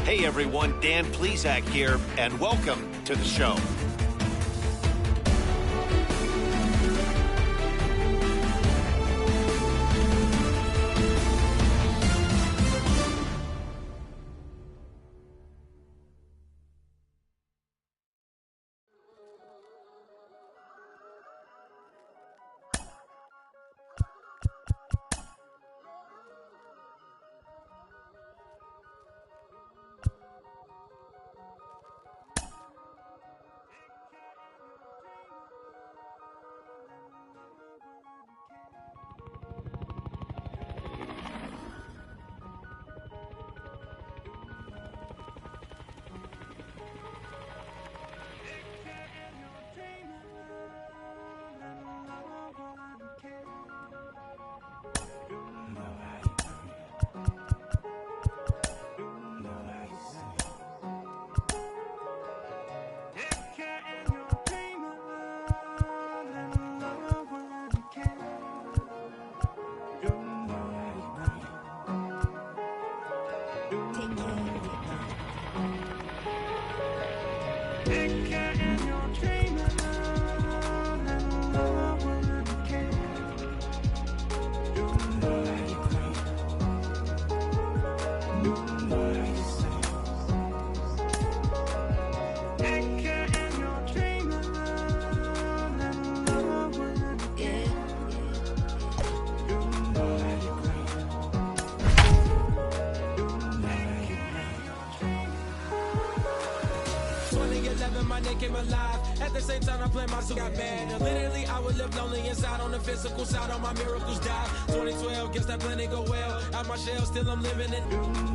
Hey everyone, Dan Plezak here, and welcome to the show. My name came alive. At the same time, I planned my soul got bad. Literally, I would live lonely inside. On the physical side, all my miracles died. 2012, guess that plan didn't go well. Out my shell, still I'm living it.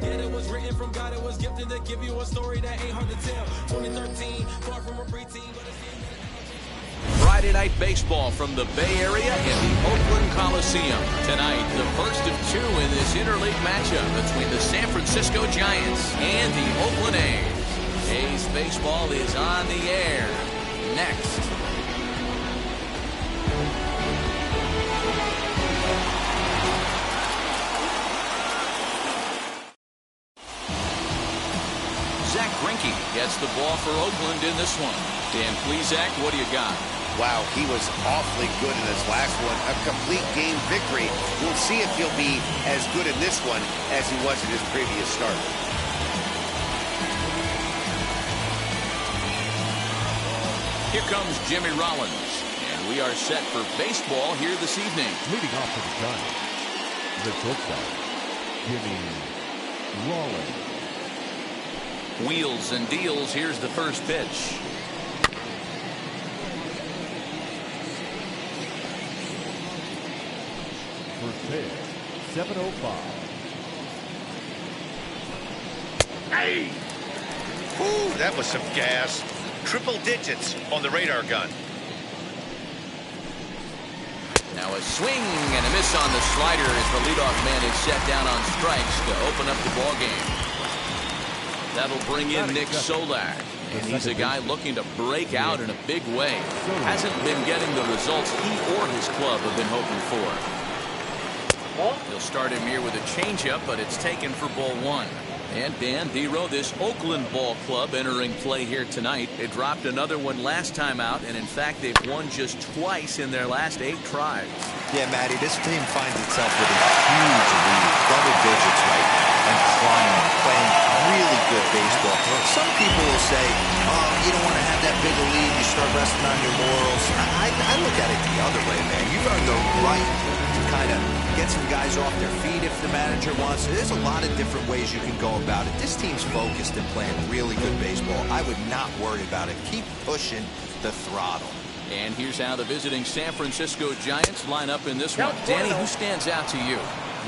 Yeah, it was written from God. It was gifted to give you a story that ain't hard to tell. 2013, far from a preteen, but it's Friday night baseball from the Bay Area in the Oakland Coliseum. Tonight, the first of two in this interleague matchup between the San Francisco Giants and the Oakland A's. A's baseball is on the air next. Zach Greinke gets the ball for Oakland in this one. Dan Plezak, what do you got? Wow, he was awfully good in this last one. A complete game victory. We'll see if he'll be as good in this one as he was in his previous start. Here comes Jimmy Rollins, and we are set for baseball here this evening. Leading off for the Giants, the shortstop, Jimmy Rollins. Wheels and deals. Here's the first pitch. First pitch, 7:05. Hey! Ooh, that was some gas. Triple digits on the radar gun. Now a swing and a miss on the slider as the leadoff man is set down on strikes to open up the ball game. That'll bring in Nick Solak. And he's a guy looking to break out in a big way. Hasn't been getting the results he or his club have been hoping for. He'll start him here with a changeup, but it's taken for ball one. And Dan Dero, this Oakland ball club entering play here tonight. They dropped another one last time out, and in fact, they've won just twice in their last 8 tries. Yeah, Matty, this team finds itself with a huge lead, double digits right now, and playing really good baseball. Some people will say, oh, you don't want to have that big a lead, you start resting on your laurels. I look at it the other way, man. You've earned the right to kind of get some guys off their feet if the manager wants. There's a lot of different ways you can go about it. This team's focused and playing really good baseball. I would not worry about it. Keep pushing the throttle. And here's how the visiting San Francisco Giants line up in this one. Danny, who stands out to you?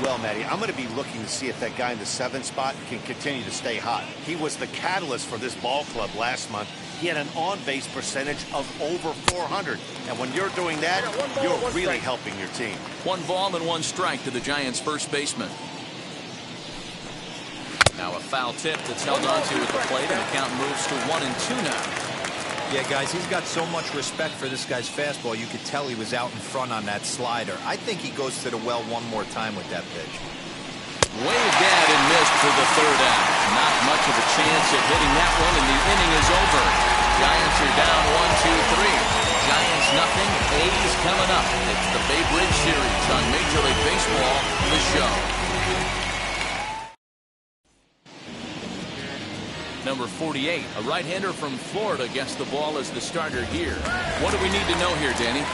Well, Matty, I'm going to be looking to see if that guy in the 7th spot can continue to stay hot. He was the catalyst for this ball club last month. He had an on-base percentage of over 400. And when you're doing that, you're really helping your team. 1 ball and 1 strike to the Giants' first baseman. Now a foul tip that's held onto at the plate, and the count moves to 1-2 now. Yeah, guys, he's got so much respect for this guy's fastball. You could tell he was out in front on that slider. I think he goes to the well one more time with that pitch. Waved at and missed for the third out. Not much of a chance at hitting that one, and the inning is over. Giants are down 1-2-3. Giants nothing. A's coming up. It's the Bay Bridge Series on Major League Baseball, the show. Number 48, a right-hander from Florida, gets the ball as the starter here. What do we need to know here, Danny?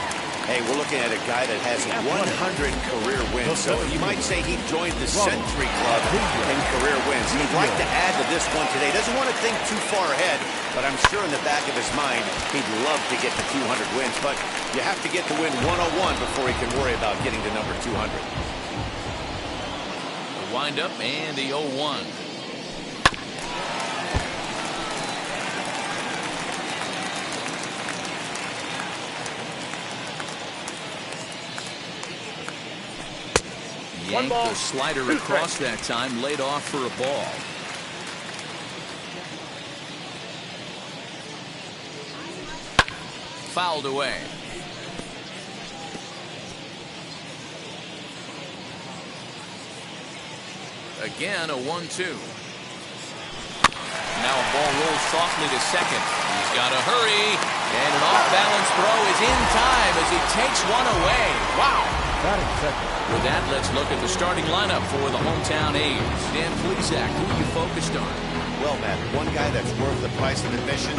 Hey, we're looking at a guy that has 100 career wins. So you might say he joined the Century Club in career wins. He'd like to add to this one today. Doesn't want to think too far ahead, but I'm sure in the back of his mind, he'd love to get to 200 wins. But you have to get to win 101 before he can worry about getting to number 200. The windup and the 0-1. Yanked the slider across that time, laid off for a ball. Fouled away. Again, a 1-2. Now a ball rolls softly to second. He's got to hurry, and an off-balance throw is in time as he takes one away. Wow. With that, let's look at the starting lineup for the hometown A's. Dan Plesac, who are you focused on? Well, Matt, one guy that's worth the price of admission,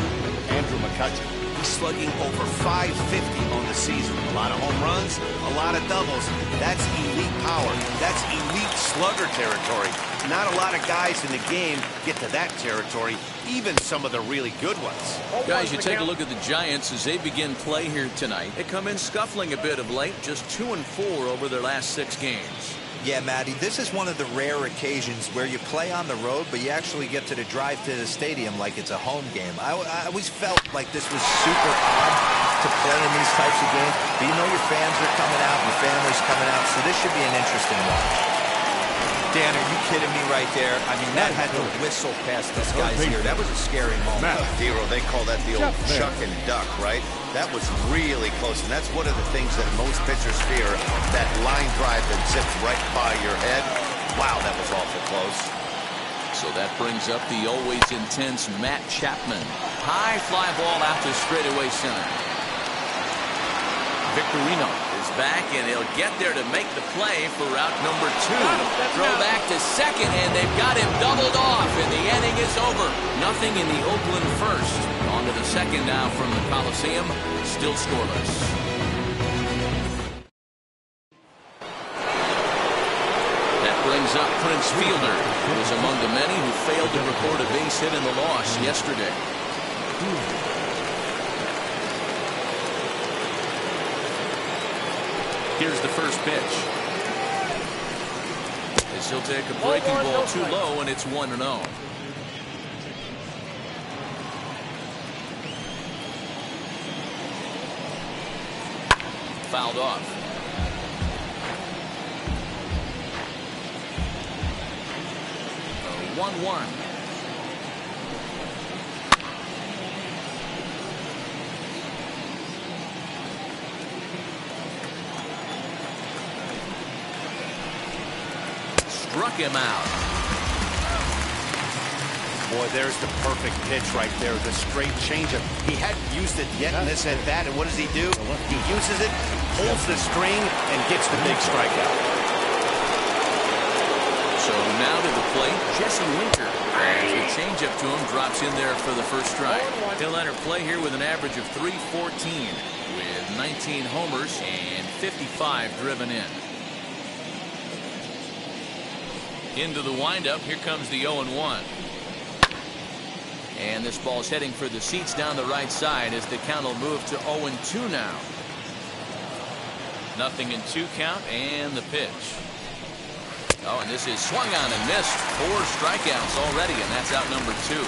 Andrew McCutchen. He's slugging over .550 on the season. A lot of home runs, a lot of doubles. That's elite power. That's elite slugger territory. Not a lot of guys in the game get to that territory, even some of the really good ones. Guys, you take a look at the Giants as they begin play here tonight. They come in scuffling a bit of late, just 2-4 over their last 6 games. Yeah, Matty, this is one of the rare occasions where you play on the road, but you actually get to drive to the stadium like it's a home game. I always felt like this was super odd to play in these types of games, but you know your fans are coming out, your family's coming out, so this should be an interesting one. Dan, are you kidding me right there? I mean, that had to whistle past this guy's ear. That was a scary moment. Dero, they call that the old chuck and duck, right? That was really close, and that's one of the things that most pitchers fear, that line drive that zips right by your head. Wow, that was awful close. So that brings up the always intense Matt Chapman. High fly ball out to straightaway center. Victorino is back, and he'll get there to make the play for route number 2. Throw back to second, and they've got him doubled off, and the inning is over. Nothing in the Oakland first. On to the second now from the Coliseum, still scoreless. That brings up Prince Fielder, who was among the many who failed to record a base hit in the loss yesterday. Here's the first pitch. As he'll take a breaking ball too low, and it's 1-0. Fouled off. 1-1. Struck him out. Boy, there's the perfect pitch right there, the straight changeup. He hadn't used it yet in this at-bat, and what does he do? He uses it, pulls the string, and gets the big strikeout. So now to the plate, Jesse Winker. As the changeup to him drops in there for the first strike. He'll enter play here with an average of .314, with 19 homers and 55 driven in. Into the windup, here comes the 0-1. And this ball's heading for the seats down the right side as the count will move to 0-2 now. 0-2 count, and the pitch. Oh, and this is swung on and missed. 4 strikeouts already, and that's out number 2.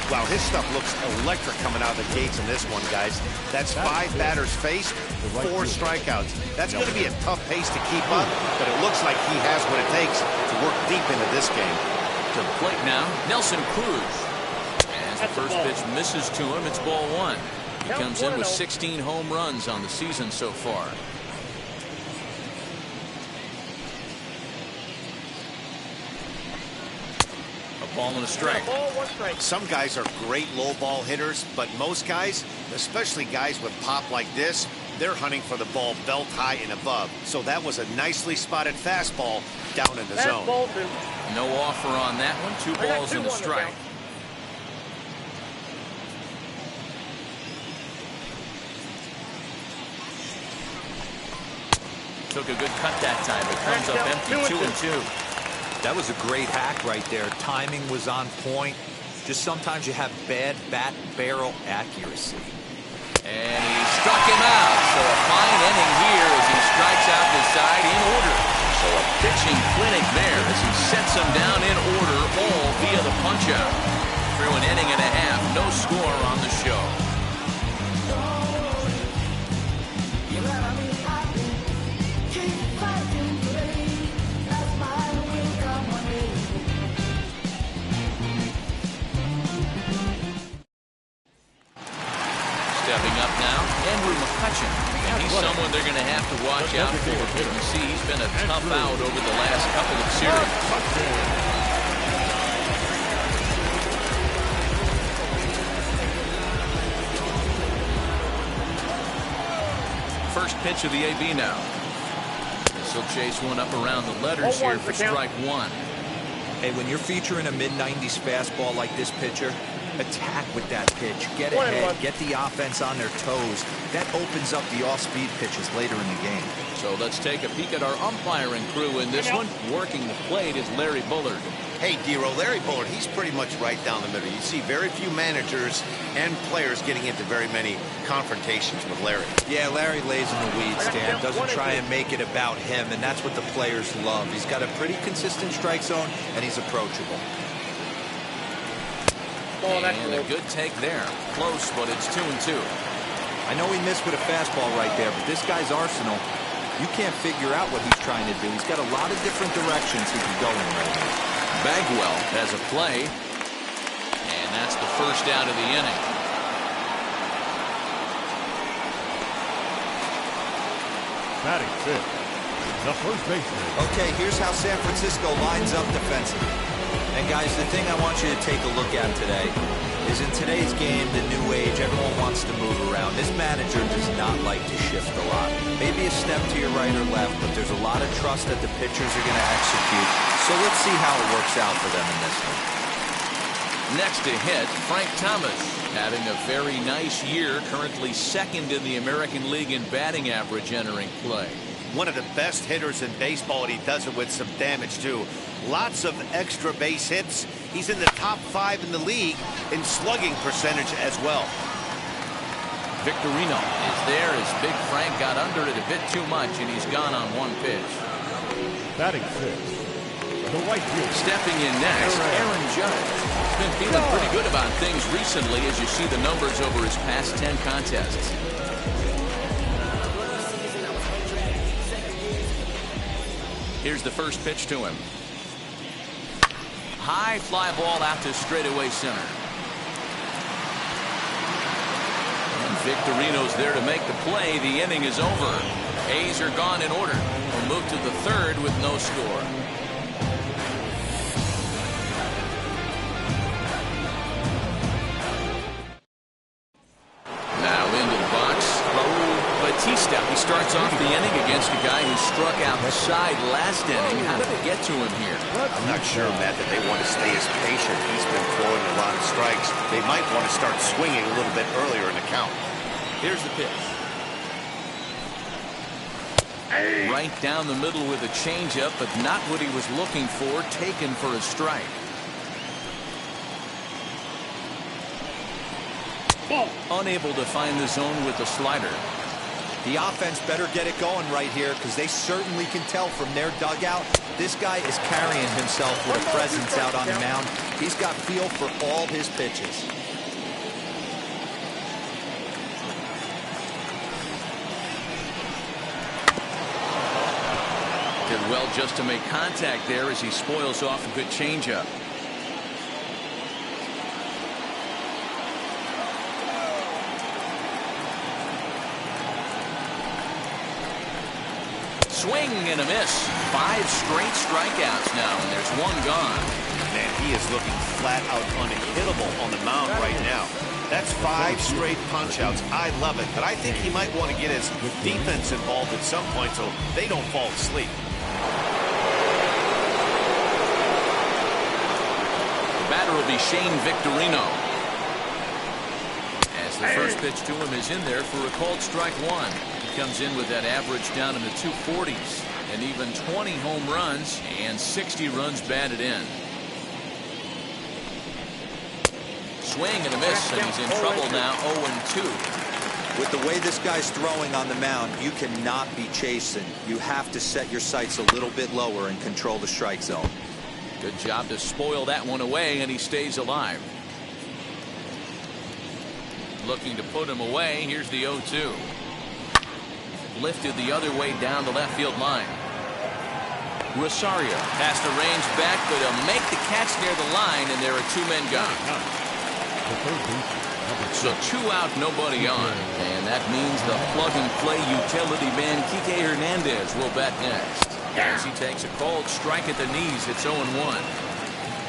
Wow, his stuff looks electric coming out of the gates in this one, guys. That's 5 batters faced, 4 strikeouts. That's going to be a tough pace to keep up, but it looks like he has what it takes to work deep into this game. To the plate now, Nelson Cruz. As the first pitch misses to him, it's ball 1. He comes in with 16 home runs on the season so far. Ball and a strike. Some guys are great low ball hitters, but most guys, especially guys with pop like this, they're hunting for the ball belt high and above. So that was a nicely spotted fastball down in the zone. No offer on that one. 2 balls and a strike. Took a good cut that time. It comes up empty. 2-2. That was a great hack right there. Timing was on point. Just sometimes you have bad bat barrel accuracy. And he struck him out. So a fine inning here as he strikes out the side in order. So a pitching clinic there as he sets him down in order, all via the punch-out. Through an inning and a half, no score on the show. Stepping up now, Andrew McCutcheon. And he's someone they're going to have to watch out for. You can see he's been a tough out over the last couple of series. First pitch of the AB now. This will chase one up around the letters here for strike 1. Hey, when you're featuring a mid-90s fastball like this pitcher, attack with that pitch. Get ahead, get the offense on their toes. That opens up the off-speed pitches later in the game. So let's take a peek at our umpiring crew in this one. Working the plate is Larry Bullard. Hey, Dero, Larry Bullard, he's pretty much right down the middle. You see very few managers and players getting into very many confrontations with Larry. Yeah, Larry lays in the weeds, Dan. Doesn't try and make it about him, and that's what the players love. He's got a pretty consistent strike zone, and he's approachable. And a good take there. Close, but it's 2-2. I know he missed with a fastball right there, but this guy's arsenal, you can't figure out what he's trying to do. He's got a lot of different directions he can go in right now. Bagwell has a play, and that's the first out of the inning. Batting fifth, the first baseman. Okay, here's how San Francisco lines up defensively. And guys, the thing I want you to take a look at today is in today's game, the new age, everyone wants to move around. This manager does not like to shift a lot. Maybe a step to your right or left, but there's a lot of trust that the pitchers are going to execute. So let's see how it works out for them in this one. Next to hit, Frank Thomas, having a very nice year, currently second in the American League in batting average entering play. One of the best hitters in baseball, and he does it with some damage, too. Lots of extra base hits. He's in the top 5 in the league in slugging percentage as well. Victorino is there as Big Frank got under it a bit too much, and he's gone on one pitch. Batting fifth, the right fielder. Stepping in next, Aaron Judge. He's been feeling pretty good about things recently as you see the numbers over his past 10 contests. Here's the first pitch to him. High fly ball out to straightaway center. And Victorino's there to make the play. The inning is over. A's are gone in order. We'll move to the third with no score. Now into the box, Raul Batista. He starts off the inning against a guy who struck out the side last inning. How did they get to him here? I'm not sure, Matt, that they want to stay as patient. He's been throwing a lot of strikes. They might want to start swinging a little bit earlier in the count. Here's the pitch. Right down the middle with a changeup, but not what he was looking for. Taken for a strike. Unable to find the zone with the slider. The offense better get it going right here because they certainly can tell from their dugout this guy is carrying himself with a presence out on the mound. He's got feel for all his pitches. Did well just to make contact there as he spoils off a good changeup. Swing and a miss. 5 straight strikeouts now, and there's one gone. Man, he is looking flat out unhittable on the mound right now. That's 5 straight punch-outs. I love it, but I think he might want to get his defense involved at some point so they don't fall asleep. The batter will be Shane Victorino. As the first pitch to him is in there for a called strike one. He comes in with that average down in the 240s and even 20 home runs and 60 runs batted in. Swing and a miss, and he's in trouble now, 0-2. With the way this guy's throwing on the mound, you cannot be chasing. You have to set your sights a little bit lower and control the strike zone. Good job to spoil that one away, and he stays alive. Looking to put him away. Here's the 0-2. Lifted the other way down the left field line. Rosario has to range back, but he'll make the catch near the line, and there are 2 men gone. So 2 out, nobody on. And that means the plug-and-play utility man, Kike Hernandez, will bat next. As he takes a cold strike at the knees, it's 0-1.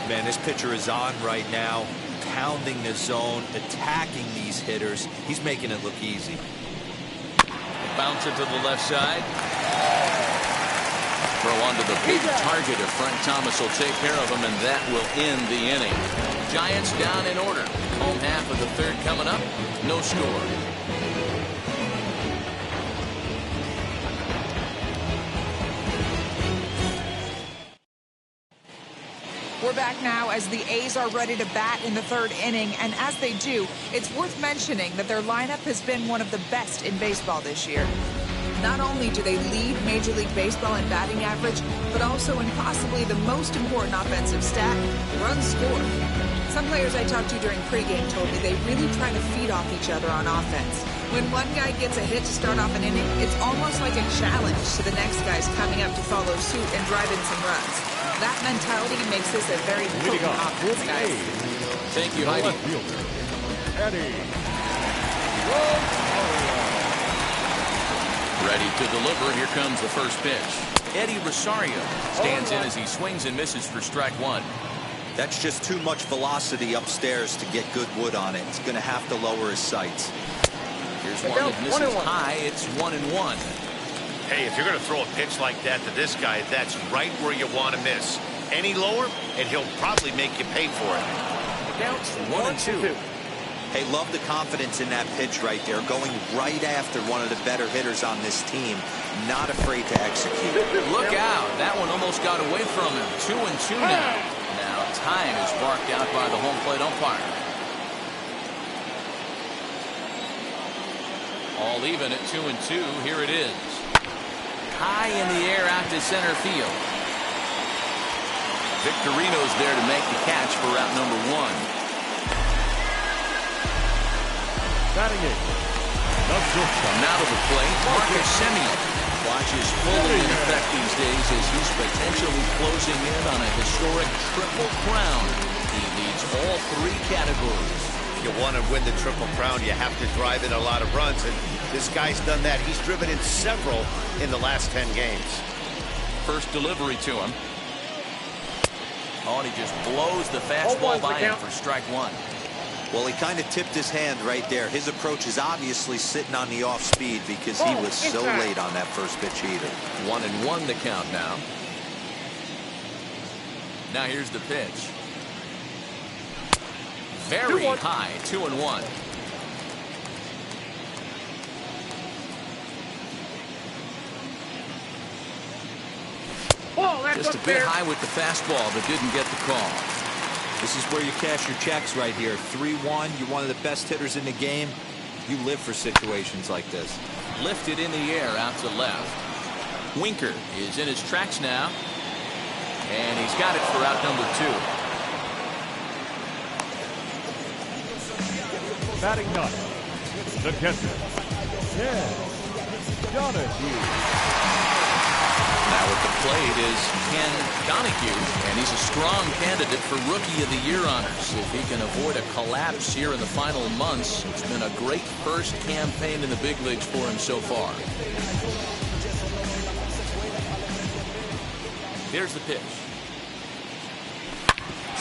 Man, this pitcher is on right now, pounding the zone, attacking these hitters. He's making it look easy. Bouncer to the left side. Throw onto the big target if Frank Thomas will take care of him, and that will end the inning. Giants down in order. Home half of the third coming up. No score. We're back now as the A's are ready to bat in the third inning, and as they do, it's worth mentioning that their lineup has been one of the best in baseball this year. Not only do they lead Major League Baseball in batting average, but also in possibly the most important offensive stat, runs scored. Some players I talked to during pregame told me they really try to feed off each other on offense. When one guy gets a hit to start off an inning, it's almost like a challenge to the next guys coming up to follow suit and drive in some runs. That mentality makes this a very potent offense, guys. Thank you, Heidi. Ready to deliver. Here comes the first pitch. Eddie Rosario stands in as he swings and misses for strike one. That's just too much velocity upstairs to get good wood on it. He's going to have to lower his sights. Here's one that misses high. It's 1-1. Hey, if you're going to throw a pitch like that to this guy, that's right where you want to miss. Any lower, and he'll probably make you pay for it. Counts 1-2. Hey, love the confidence in that pitch right there. Going right after one of the better hitters on this team. Not afraid to execute. Look out. That one almost got away from him. 2-2 now. Now time is barked out by the home plate umpire. All even at 2-2. Here it is. High in the air out to center field. Victorino's there to make the catch for route number 1. Batting it. Now to the plate, Marcus Semien. Watch is fully in effect these days as he's potentially closing in on a historic triple crown. He leads all 3 categories. You want to win the Triple Crown, you have to drive in a lot of runs, and this guy's done that. He's driven in several in the last 10 games. First delivery to him. Oh, and he just blows the fastball by him for strike 1. Well, he kind of tipped his hand right there. His approach is obviously sitting on the off speed because he was so late on that first pitch either. 1-1 the count now. Now here's the pitch. Very high, 2-1. Just a bit high with the fastball, but didn't get the call. This is where you cash your checks right here. 3-1. You're one of the best hitters in the game. You live for situations like this. Lifted in the air out to left. Winker is in his tracks now. And he's got it for out number 2. Batting ninth. The catcher. Donahue. Now at the plate is Ken Donahue, and he's a strong candidate for Rookie of the Year honors. If he can avoid a collapse here in the final months, it's been a great first campaign in the big leagues for him so far. Here's the pitch.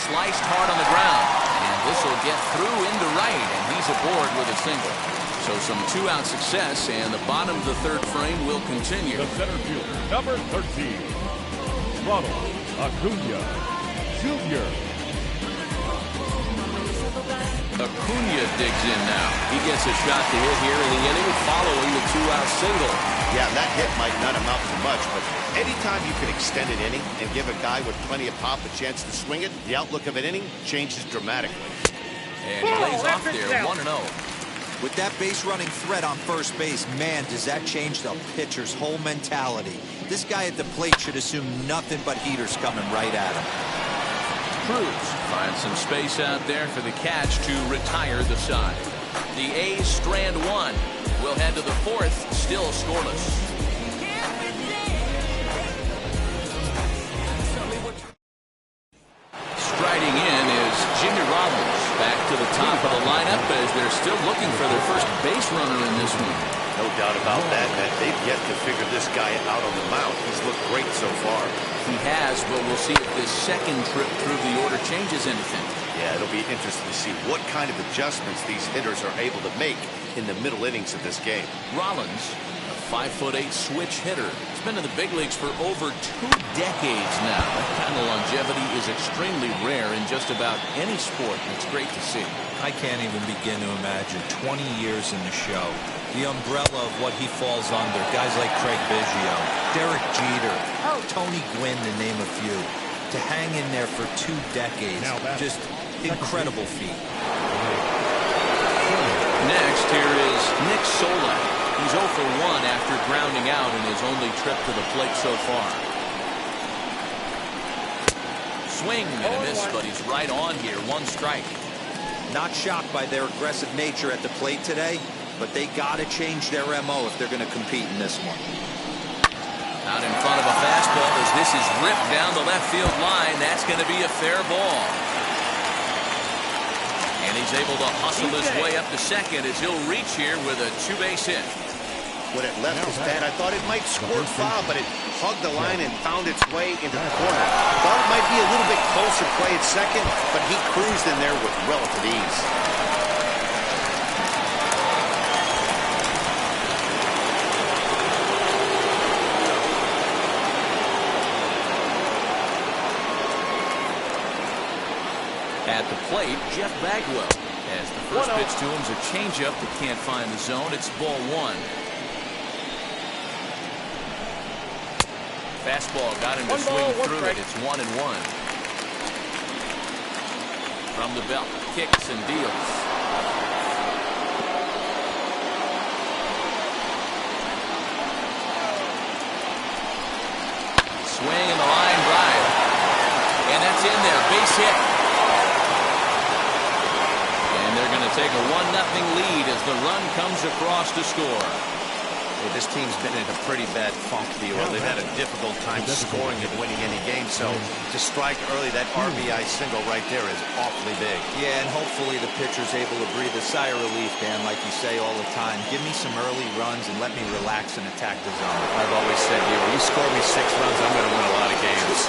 sliced hard on the ground. And this will get through into right, and he's aboard with a single. So some two-out success, and the bottom of the third frame will continue. The center fielder, number 13, Ronald Acuna Jr. Acuna digs in now. He gets a shot to hit here in the inning following the two-out single. Yeah, that hit might not amount to much, but anytime you can extend an inning and give a guy with plenty of pop a chance to swing it, the outlook of an inning changes dramatically. And he lays off there, 1-0. With that base running threat on first base, man, does that change the pitcher's whole mentality. This guy at the plate should assume nothing but heaters coming right at him. Cruz finds some space out there for the catch to retire the side. The A's strand one. We'll head to the fourth, still scoreless. Striding in is Jimmy Rollins. Back to the top of the lineup as they're still looking for their first base runner in this one. No doubt about that, man. They've yet to figure this guy out on the mound. He's looked great so far. He has, but we'll see if this second trip through the order changes anything. Yeah, it'll be interesting to see what kind of adjustments these hitters are able to make in the middle innings of this game. Rollins, a 5'8" switch hitter. He's been in the big leagues for over 2 decades now. That kind of longevity is extremely rare in just about any sport. It's great to see. I can't even begin to imagine 20 years in the show. The umbrella of what he falls under. Guys like Craig Biggio, Derek Jeter, Tony Gwynn, to name a few. To hang in there for 2 decades, just incredible feat. Next, here is Nick Solak. He's 0 for 1 after grounding out in his only trip to the plate so far. Swing and a miss, but he's right on here. 1 strike. Not shocked by their aggressive nature at the plate today, but they got to change their MO if they're going to compete in this one. Out in front of a fastball as this is ripped down the left field line. That's going to be a fair ball. And he's able to hustle his way up to second as he'll reach here with a 2-base hit. When it left his bat, I thought it might squirt foul, but it hugged the line and found its way into the corner. Thought it might be a little bit closer play at second, but he cruised in there with relative ease. At the plate, Jeff Bagwell. As the first pitch to him is a changeup that can't find the zone. It's ball 1. Fastball got him to swing through it. It's 1-1. From the belt, kicks and deals. Swing and the line drive. And that's in there. Base hit. And they're going to take a 1-0 lead as the run comes across to score. Hey, this team's been in a pretty bad funk, Theo. They've had a difficult time scoring and winning any game. So to strike early, that RBI single right there is awfully big. Yeah, and hopefully the pitcher's able to breathe a sigh of relief, Dan, like you say all the time. Give me some early runs and let me relax and attack the zone. I've always said, you score me 6 runs, I'm going to win a lot of games.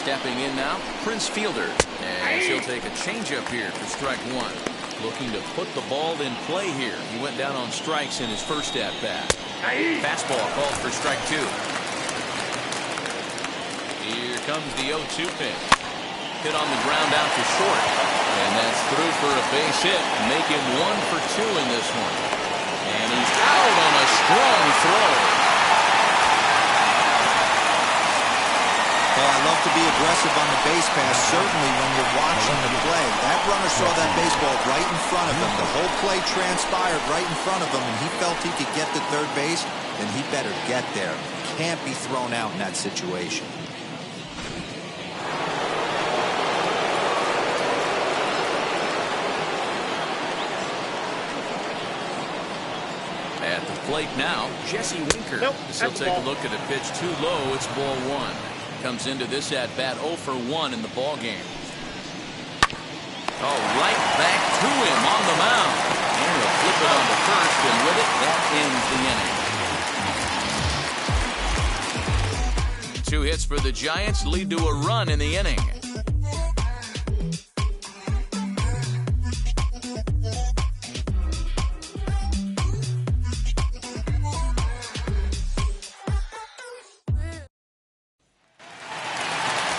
Stepping in now, Prince Fielder. And he'll take a changeup here for strike 1. Looking to put the ball in play here. He went down on strikes in his first at-bat. Fastball called for strike 2. Here comes the 0-2 pitch. Hit on the ground out to short. And that's through for a base hit. Make him 1 for 2 in this one. And he's out on a strong throw. Well, I love to be aggressive on the base pass, certainly when you're watching the play. That runner saw that baseball right in front of him. The whole play transpired right in front of him, and he felt he could get to third base, then he better get there. Can't be thrown out in that situation. At the plate now, Jesse Winker. He'll take a look at a pitch too low. It's ball 1. Comes into this at-bat 0 for 1 in the ball game. Oh, right back to him on the mound. And he'll flip it on to first, and with it, that ends the inning. 2 hits for the Giants lead to a run in the inning.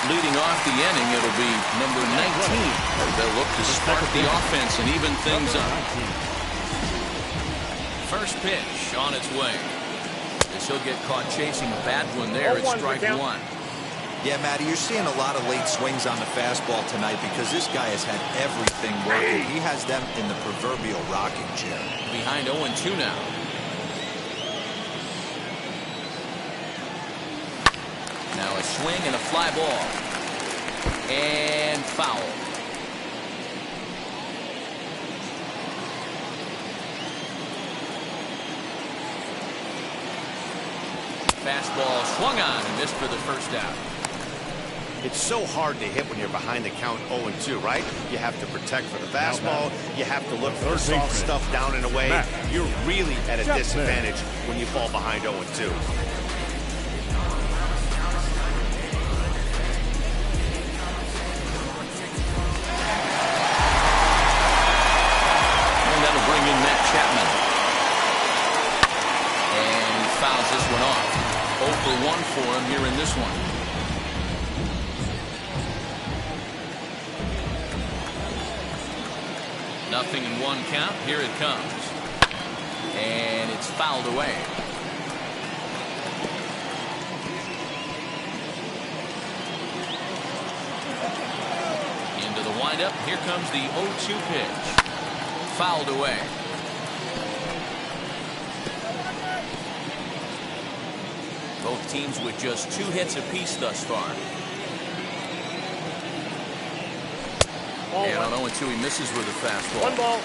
Leading off the inning, it'll be number 19. They'll look to spark the offense and even things up. First pitch on its way. As he'll get caught chasing a bad one there at strike 1. Yeah, Matty, you're seeing a lot of late swings on the fastball tonight because this guy has had everything working. He has them in the proverbial rocking chair. Behind 0-2 now. Now a swing and a fly ball. And foul. Fastball swung on and missed for the first out. It's so hard to hit when you're behind the count 0-2, right? You have to protect for the fastball. You have to look for the soft stuff down and away. You're really at a disadvantage when you fall behind 0-2. This one off. 0 for 1 for him here in this one. Nothing in 1 count. Here it comes. And it's fouled away. Into the windup. Here comes the 0-2 pitch. Fouled away. Both teams with just 2 hits apiece thus far. And on 0-2, he misses with a fastball. 1 ball,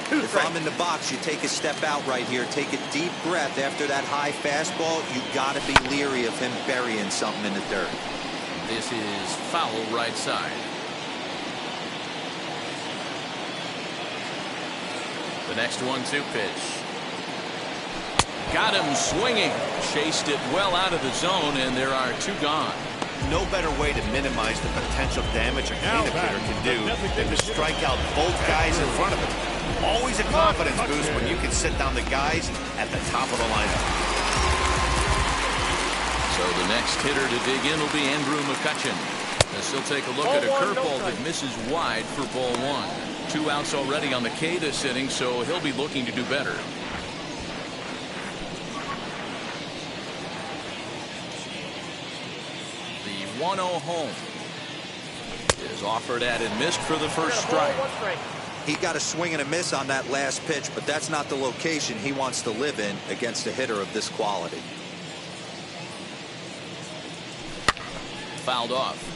2 If I'm in the box, you take a step out right here. Take a deep breath after that high fastball. You got to be leery of him burying something in the dirt. This is foul right side. The next 1-2 pitch. Got him swinging. Chased it well out of the zone, and there are 2 gone. No better way to minimize the potential damage a cleanup hitter can do than to strike out both guys in front of him. Always a confidence boost when you can sit down the guys at the top of the lineup. So the next hitter to dig in will be Andrew McCutcheon. As he'll take a look at a curveball that misses wide for ball 1. 2 outs already on the K this inning, so he'll be looking to do better. The 1-0 home is offered at and missed for the first strike. He got a swing and a miss on that last pitch, but that's not the location he wants to live in against a hitter of this quality. Fouled off.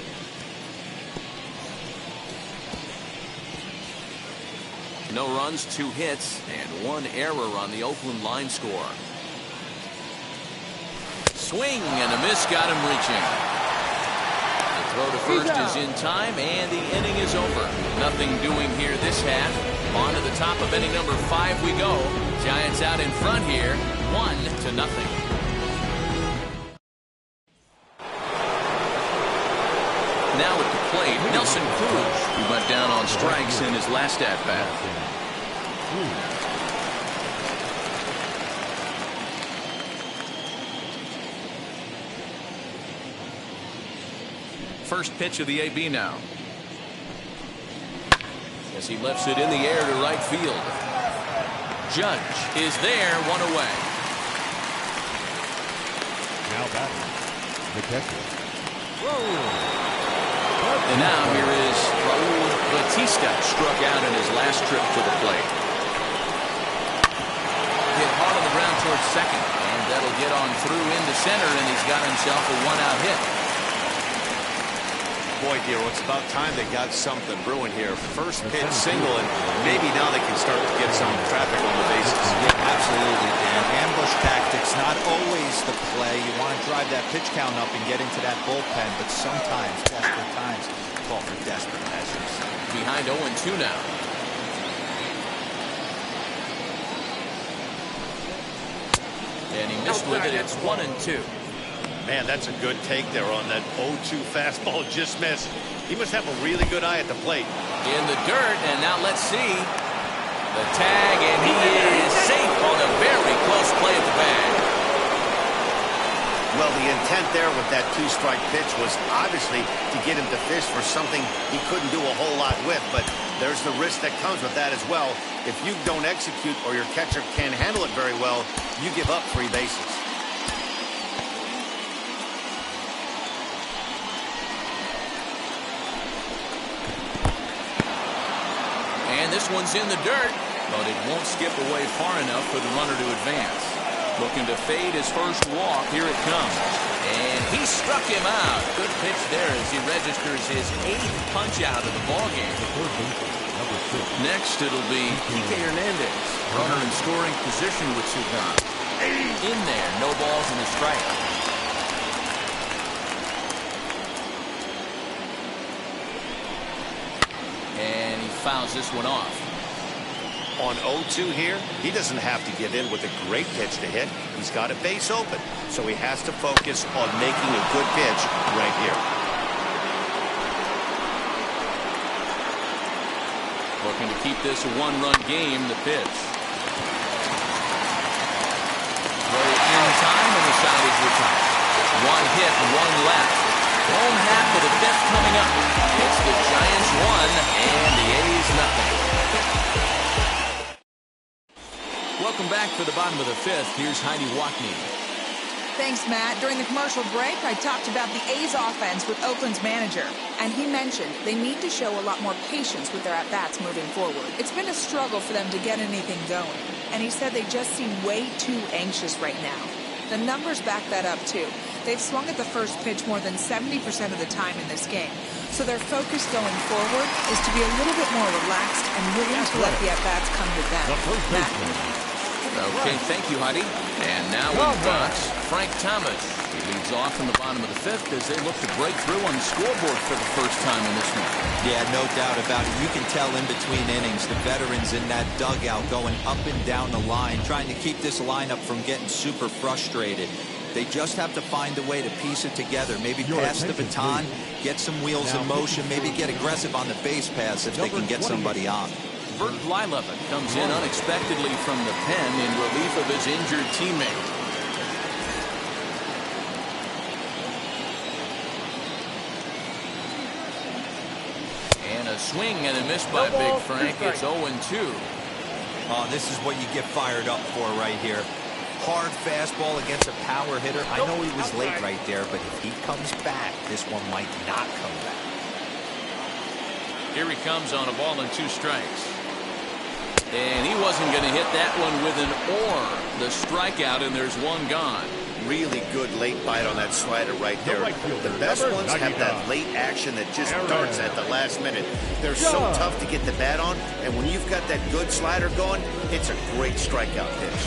No runs, 2 hits, and 1 error on the Oakland line score. Swing and a miss got him reaching. The throw to first is in time, and the inning is over. Nothing doing here this half. On to the top of inning number 5 we go. Giants out in front here, 1-0. Now at the plate, Nelson Cruz, who went down on strikes in his last at-bat. First pitch of the AB now. As he lifts it in the air to right field. Judge is there, 1 away. Now batting, the catcher. And now here is Raul Batista, struck out in his last trip to the plate. Hit hard on the ground towards second, and that'll get on through into center, and he's got himself a 1-out hit. Boy, Hero, it's about time they got something brewing here. First pitch single, and maybe now they can start to get some traffic on the bases. Yeah, absolutely, Dan. Ambush tactics, not always the play. You want to drive that pitch count up and get into that bullpen, but sometimes, desperate times, call for desperate measures. Behind 0-2 now. And he missed with it. It's 1-2. Man, that's a good take there on that 0-2 fastball. Just missed. He must have a really good eye at the plate. In the dirt, and now let's see. The tag, and he is safe on a very close play at the bag. Well, the intent there with that 2-strike pitch was obviously to get him to fish for something he couldn't do a whole lot with, but there's the risk that comes with that as well. If you don't execute or your catcher can't handle it very well, you give up 3 bases. And this one's in the dirt, but it won't skip away far enough for the runner to advance. Looking to fade his first walk. Here it comes. And he struck him out. Good pitch there as he registers his 8th punch out of the ballgame. Next, it'll be Kike Hernandez. Runner in scoring position with Sugan. In there, no balls and a strike. And he fouls this one off. On 0-2 here, he doesn't have to give in with a great pitch to hit. He's got a base open, so he has to focus on making a good pitch right here. Looking to keep this a 1-run game, the pitch. Throw in time, and the side is retired. 1 hit, 1 left. Home half of the 5th coming up. It's the Giants 1 and the A's nothing. Welcome back for the bottom of the 5th. Here's Heidi Watney. Thanks, Matt. During the commercial break, I talked about the A's offense with Oakland's manager, and he mentioned they need to show a lot more patience with their at-bats moving forward. It's been a struggle for them to get anything going, and he said they just seem way too anxious right now. The numbers back that up, too. They've swung at the first pitch more than 70% of the time in this game, so their focus going forward is to be a little bit more relaxed and willing to let the at-bats come to them. Matt? Okay, thank you, Heidi. And now in the box, Frank Thomas. He leads off in the bottom of the 5th as they look to break through on the scoreboard for the first time in this one. Yeah, no doubt about it. You can tell in between innings, the veterans in that dugout going up and down the line, trying to keep this lineup from getting super frustrated. They just have to find a way to piece it together. Maybe pass the baton, get some wheels in motion, maybe get aggressive on the base pass if they can get somebody on. Bert Blyleven comes in unexpectedly from the pen in relief of his injured teammate. And a swing and a miss by Big Frank. It's 0-2. Oh, this is what you get fired up for right here. Hard fastball against a power hitter. I know he was late right there, but if he comes back, this one might not come back. Here he comes on a ball and 2 strikes. And he wasn't going to hit that one with an or. The strikeout, and there's 1 gone. Really good late bite on that slider right there. The best ones have that late action that just darts at the last minute. They're so tough to get the bat on, and when you've got that good slider going, it's a great strikeout pitch.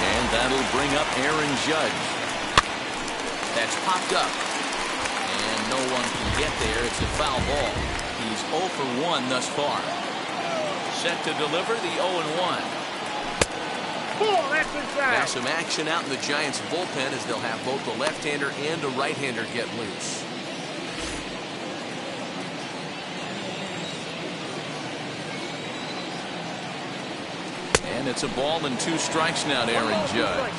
And that'll bring up Aaron Judge. That's popped up. And no one can get there. It's a foul ball. He's 0 for 1 thus far. Set to deliver the 0-1. Now some action out in the Giants bullpen as they'll have both a left-hander and a right-hander get loose. And it's a ball and 2 strikes now to Aaron Judge.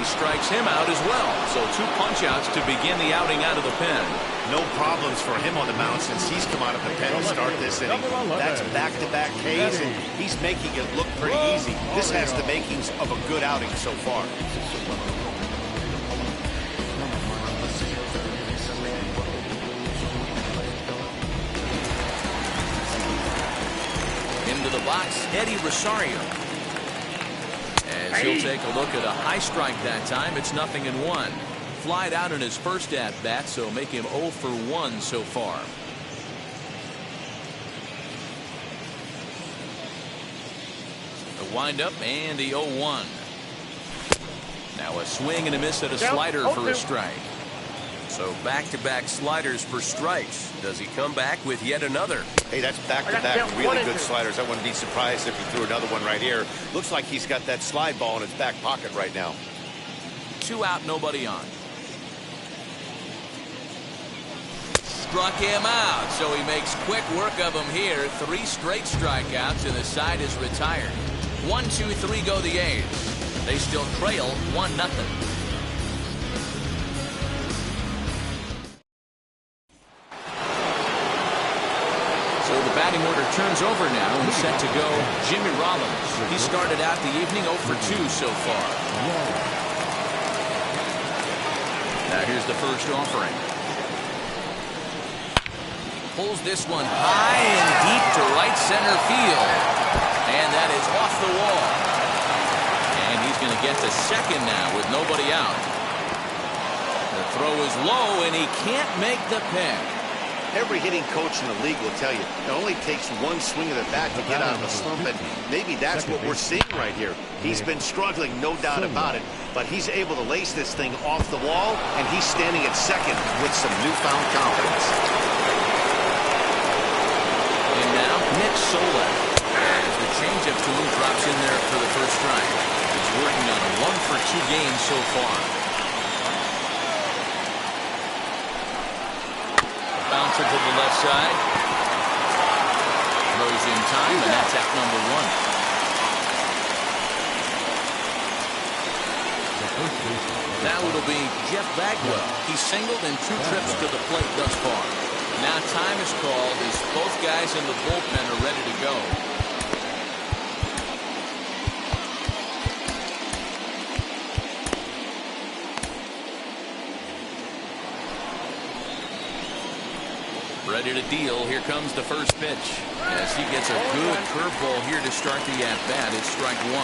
Strikes him out as well. So 2 punch-outs to begin the outing out of the pen. No problems for him on the mound since he's come out of the pen to start this inning. That's back-to-back Ks, and he's making it look pretty easy. This has the makings of a good outing so far. Into the box, Eddie Rosario. As he'll take a look at a high strike that time. It's 0-1. Flied out in his first at-bat, so make him 0 for 1 so far. The windup and the 0-1. Now a swing and a miss at a slider for a strike. So back-to-back sliders for strikes. Does he come back with yet another? Hey, that's back-to-back really good sliders. I wouldn't be surprised if he threw another one right here. Looks like he's got that slide ball in his back pocket right now. 2 out, nobody on. Struck him out, so he makes quick work of him here. 3 straight strikeouts, and the side is retired. 1, 2, 3 go the A's. They still trail 1-0. So the batting order turns over now and set to go Jimmy Rollins. He started out the evening 0 for 2 so far. Now here's the first offering. Pulls this one high and deep to right center field. And that is off the wall. And he's going to get to second now with nobody out. The throw is low and he can't make the pick. Every hitting coach in the league will tell you it only takes one swing of the bat to get out of a slump, and maybe that's what we're seeing right here. He's been struggling, no doubt about it, but he's able to lace this thing off the wall, and he's standing at second with some newfound confidence. And now, Nick Solak, as the changeup to him drops in there for the first strike. He's working on a 1 for 2 game so far. Bouncer to the left side. Throws in time, and that's at number 1. Now it'll be Jeff Bagwell. He's singled in 2 trips to the plate thus far. Now time is called as both guys in the bullpen are ready to go. Ready to deal. Here comes the first pitch. As he gets a good curveball here to start the at-bat. It's strike 1.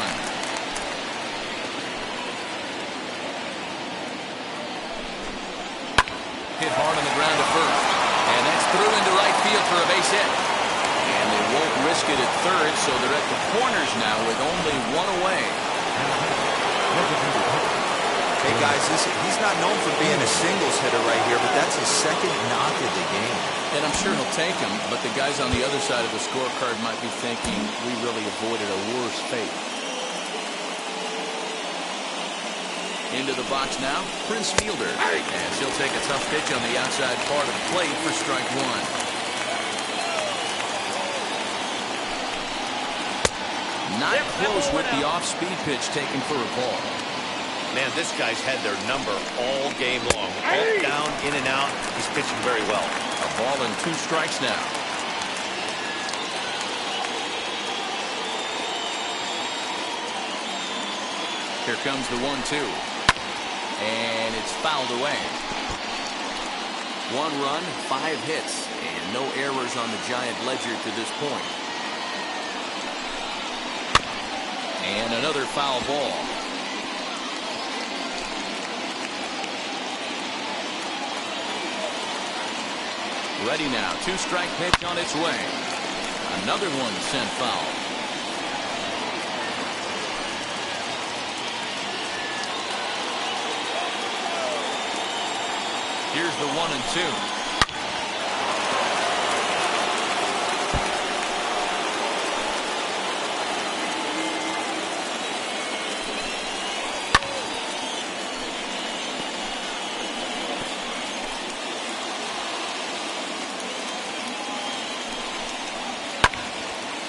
Hit hard on the ground to first. And that's through into right field for a base hit. And they won't risk it at third, so they're at the corners now with only 1 away. Hey guys, he's not known for being a singles hitter right here, but that's his second knock of the game. And I'm sure he'll take him, but the guys on the other side of the scorecard might be thinking we really avoided a worse fate. Into the box now, Prince Fielder. And she'll take a tough pitch on the outside part of the plate for strike 1. Not close with the off-speed pitch taken for a ball. Man, this guy's had their number all game long. Up, down, in and out. He's pitching very well. A ball and 2 strikes now. Here comes the 1-2. And it's fouled away. 1 run, 5 hits, and no errors on the Giant ledger to this point. And another foul ball. Ready now. 2-strike pitch on its way. Another one sent foul. Here's the 1-2.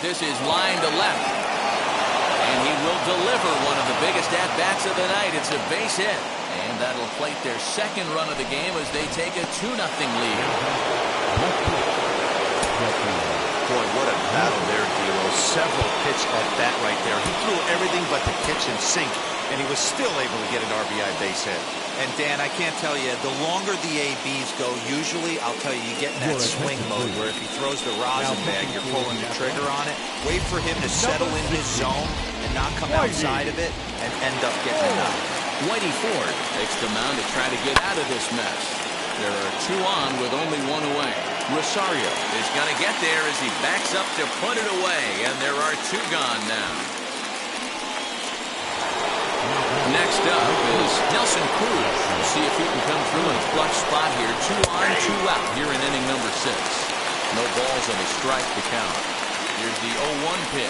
This is line to left. And he will deliver one of the biggest at-bats of the night. It's a base hit. And that'll plate their second run of the game as they take a 2-0 lead. Boy, what a battle there, D'Lo. Several pitch at bat right there. He threw everything but the kitchen sink, and he was still able to get an RBI base hit. And Dan, I can't tell you, the longer the ABs go, usually, I'll tell you, you get in that swing mode where if he throws the rosin bag, you're pulling the trigger on it. Wait for him to settle in his zone and not come outside of it and end up getting it out. Whitey Ford takes the mound to try to get out of this mess. There are 2 on with only 1 away. Rosario is going to get there as he backs up to put it away, and there are 2 gone now. Next Next up is Nelson Cruz. We'll see if he can come through in a clutch spot here. 2 on, 2 out here in inning number 6. No balls and a strike to count. Here's the 0-1 pitch.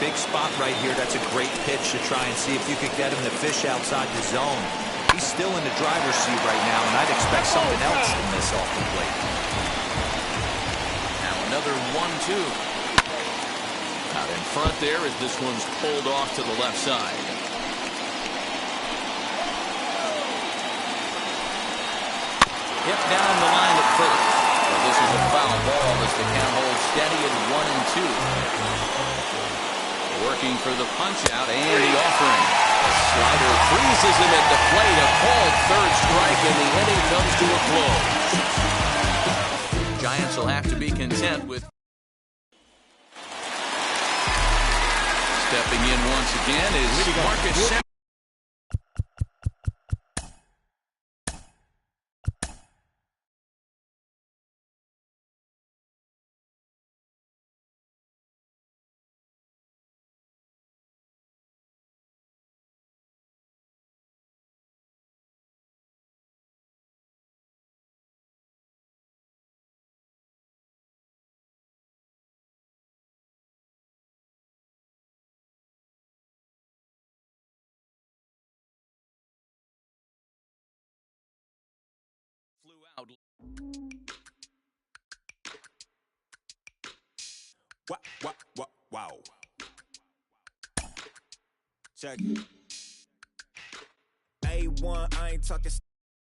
Big spot right here. That's a great pitch to try and see if you could get him to fish outside the zone. He's still in the driver's seat right now, and I'd expect something else to miss off the plate. Now another 1-2. Out in front there as this one's pulled off to the left side. Hit down the line at first. But this is a foul ball as the count holds steady at 1-2. Working for the punch out and the offering. The slider freezes him at the plate. A called third strike and the inning comes to a close. Giants will have to be content with. Stepping in once again is Marcus. Flew out. Wow. Check it. A1, I ain't talking.